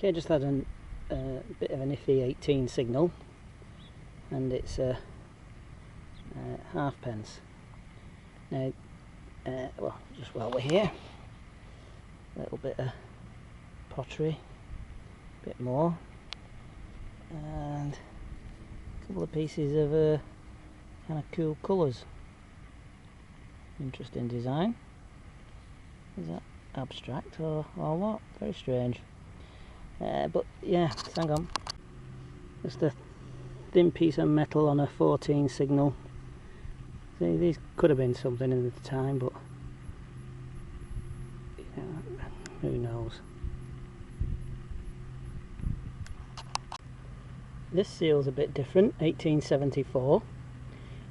Okay, just had a bit of an iffy 18 signal, and it's halfpence. Now, well, just while we're here, a little bit of pottery, a bit more, and a couple of pieces of kind of cool colours. Interesting design. Is that abstract or what? Very strange. But yeah, hang on. Just a thin piece of metal on a 14 signal. See, these could have been something in the time, but you know, who knows. This seal's a bit different. 1874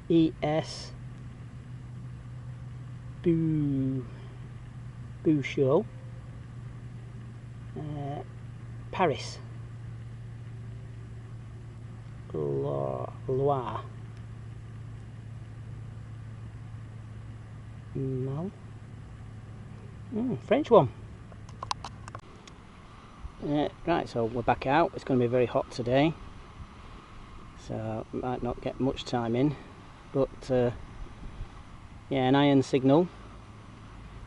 ES Bouchot, Paris, Loire, Mal, French one. Right, so we're back out. It's going to be very hot today, so might not get much time in, but yeah, an iron signal.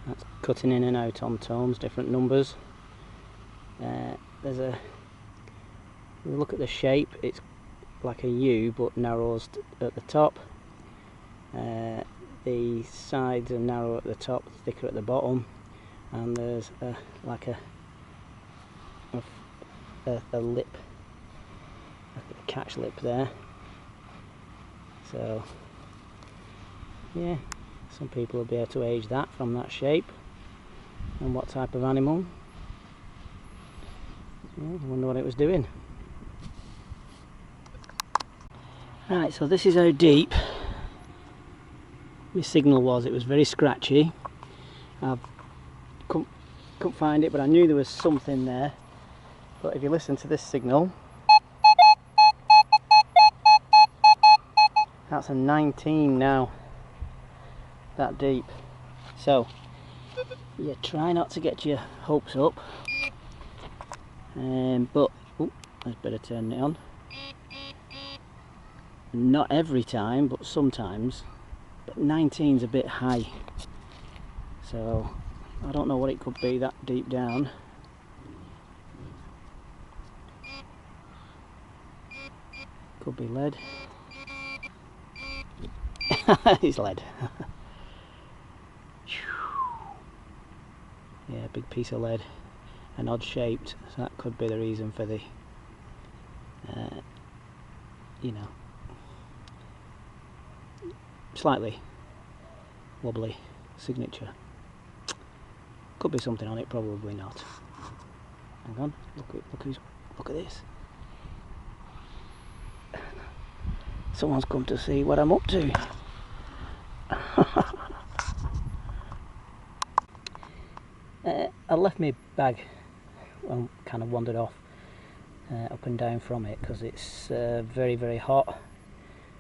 That's cutting in and out on tones, different numbers. There's a, if you look at the shape, it's like a U but narrows at the top. The sides are narrow at the top, thicker at the bottom, and there's like a lip, a catch lip there. So yeah, some people will be able to age that from that shape and what type of animal. I wonder what it was doing. Right, so this is how deep my signal was. It was very scratchy. I couldn't find it, but I knew there was something there. But if you listen to this signal, that's a 19 now, that deep. So you try not to get your hopes up, but I'd better turn it on. Not every time, but sometimes. But 19's a bit high, so I don't know what it could be that deep down. Could be lead. It's lead. Yeah, big piece of lead, and odd shaped, so that could be the reason for the you know, slightly wobbly signature. Could be something on it, probably not. Hang on, look at this. Someone's come to see what I'm up to. I left my bag, well, kind of wandered off up and down from it because it's very, very hot.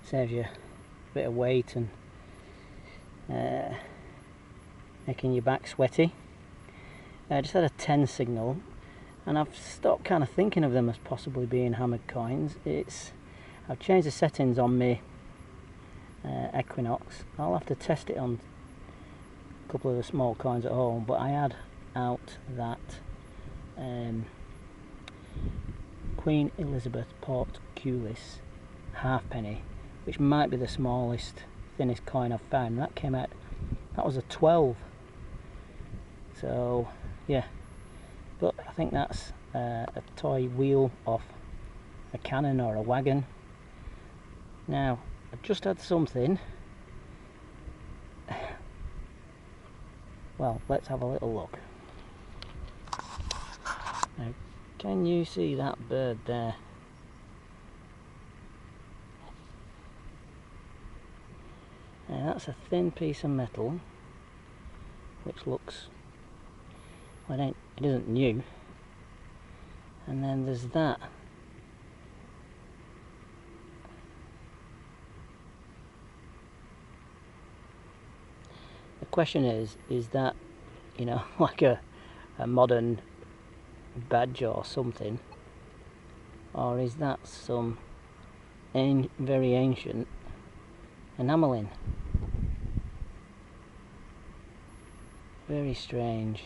Saves you a bit of weight and making your back sweaty. I just had a 10 signal, and I've stopped kind of thinking of them as possibly being hammered coins. I've changed the settings on my Equinox. I'll have to test it on a couple of the small coins at home, but I had out that Queen Elizabeth Portcullis halfpenny, which might be the smallest, thinnest coin I've found. That came out, that was a 12. So yeah, but I think that's a toy wheel off a cannon or a wagon. Now, I've just had something. Well, let's have a little look. Now, can you see that bird there? Now, that's a thin piece of metal, which looks, well, it isn't new. And then there's that. The question is that, you know, like a modern badge or something, or is that some very ancient enamelling? Very strange,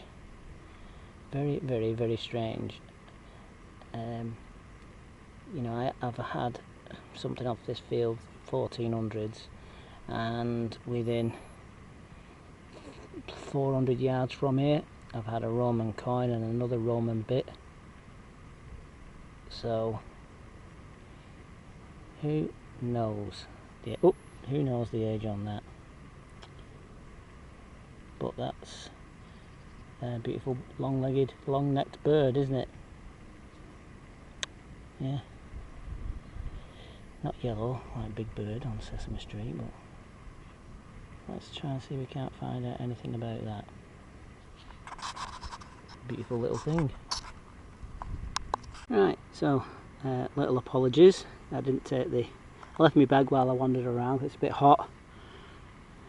very strange. You know, I've had something off this field 1400s, and within 400 yards from here I've had a Roman coin and another Roman bit. So who knows the age on that? But that's a beautiful long-legged, long-necked bird, isn't it? Yeah. Not yellow like Big Bird on Sesame Street, but let's try and see if we can't find out anything about that. Beautiful little thing. Right, so little apologies. I left my bag while I wandered around. It's a bit hot,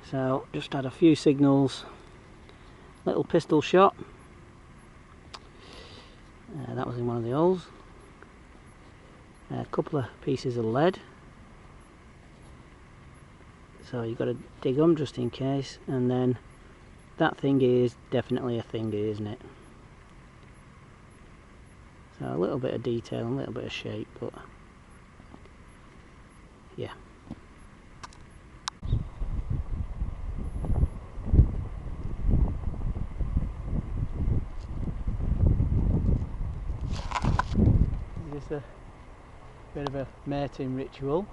so just had a few signals. Little pistol shot. That was in one of the holes. A couple of pieces of lead. So you've got to dig them just in case. And then that thingy is definitely a thingy, isn't it? So a little bit of detail and a little bit of shape, but yeah. Is this a bit of a mating ritual?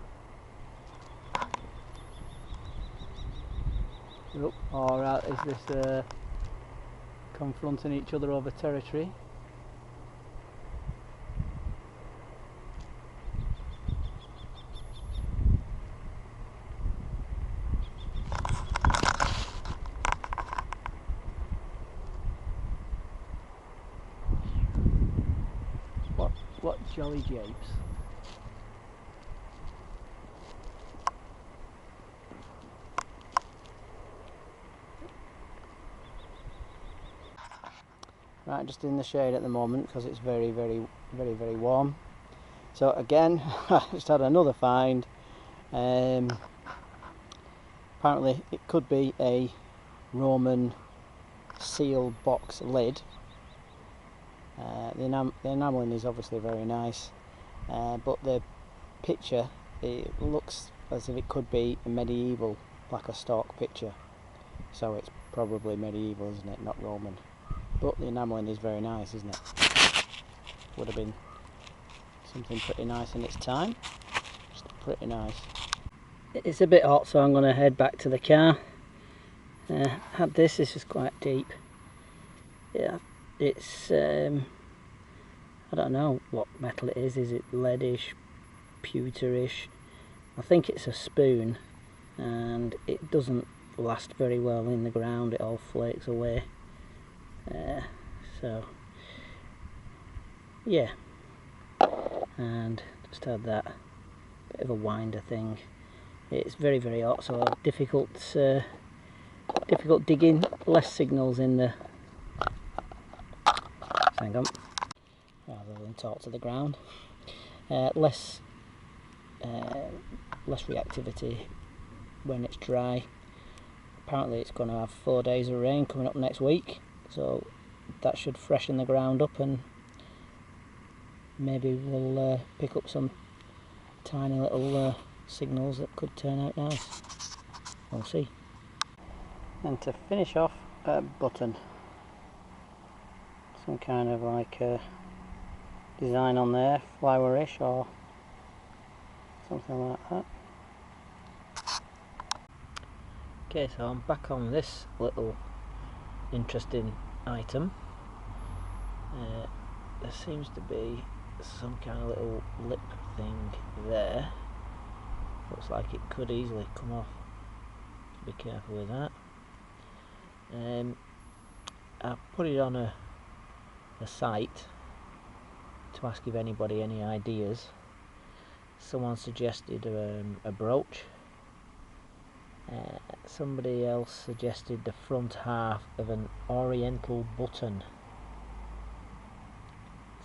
Oh, alright, is this confronting each other over territory? What jolly japes. Right, just in the shade at the moment because it's very warm. So again, I just had another find. Apparently it could be a Roman seal box lid. The enamelling is obviously very nice, but the picture, it looks as if it could be a medieval, like a Stork picture. So it's probably medieval, isn't it? Not Roman. But the enamelling is very nice, isn't it? Would have been something pretty nice in its time. Just pretty nice. It's a bit hot, so I'm going to head back to the car. Had this is quite deep. Yeah, it's I don't know what metal it is. Is it leadish, pewterish? I think it's a spoon, and it doesn't last very well in the ground. It all flakes away. So yeah, and just had that bit of a winder thing. It's very hot, so difficult digging. Less signals in the, hang on, rather than talk to the ground. Less reactivity when it's dry. Apparently it's going to have 4 days of rain coming up next week, so that should freshen the ground up, and maybe we'll pick up some tiny little signals that could turn out nice. We'll see. And to finish off, a button. Some kind of like design on there, flowerish or something like that. Okay, so I'm back on this little interesting item. There seems to be some kind of little lip thing there. Looks like it could easily come off. Be careful with that. I put it on a site to ask if anybody any ideas. Someone suggested a brooch. Somebody else suggested the front half of an oriental button.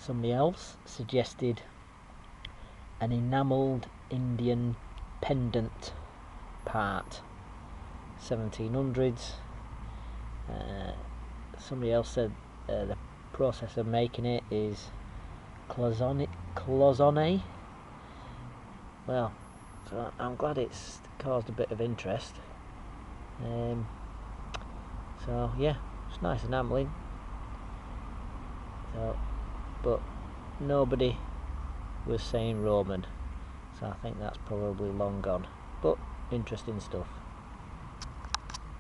Somebody else suggested an enamelled Indian pendant part, 1700s. Somebody else said the process of making it is cloisonne. Well, so I'm glad it's caused a bit of interest. So yeah, it's nice enamelling. So, but nobody was saying Roman, so I think that's probably long gone. But interesting stuff.